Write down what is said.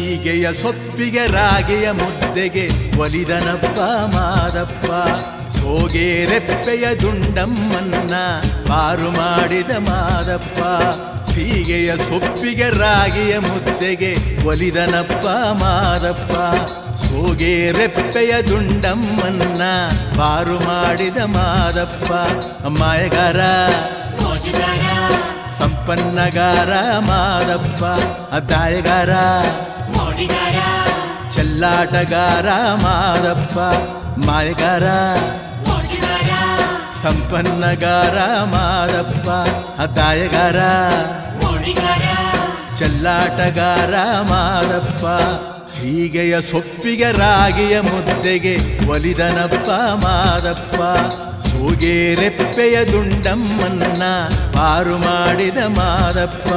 ಸೀಗೆಯ ಸೊಪ್ಪಿಗೆ ರಾಗಿಯ ಮುದ್ದೆಗೆ ಒಲಿದನಪ್ಪ ಮಾದಪ್ಪ. ಸೋಗೆ ರೆಪ್ಪೆಯ ದುಂಡಮ್ಮನ್ನ ಪಾರು ಮಾಡಿದ ಮಾದಪ್ಪ. ಸೀಗೆಯ ಸೊಪ್ಪಿಗೆ ರಾಗಿಯ ಮುದ್ದೆಗೆ ಒಲಿದನಪ್ಪ ಮಾದಪ್ಪ. ಸೋಗೆ ರೆಪ್ಪೆಯ ದುಂಡಮ್ಮನ್ನ ಪಾರು ಮಾಡಿದ ಮಾದಪ್ಪ. ಮಾಯಗಾರ ಸಂಪನ್ನಗಾರ ಮಾದಪ್ಪ. ದಾಯಗಾರ ಚೆಲ್ಲಾಟಗಾರ ಮಾದಪ್ಪ. ಮಾಯಗಾರ ಸಂಪನ್ನಗಾರ ಮಾದಪ್ಪ. ದಾಯಗಾರ ಚೆಲ್ಲಾಟಗಾರ ಮಾದಪ್ಪ. ಸೀಗೆಯ ಸೊಪ್ಪಿಗೆ ರಾಗಿಯ ಮುದ್ದೆಗೆ ಒಲಿದನಪ್ಪ ಮಾದಪ್ಪ. ಸೋಗೆ ರೆಪ್ಪೆಯ ದುಂಡಮ್ಮನ್ನ ಪಾರು ಮಾಡಿದ ಮಾದಪ್ಪ.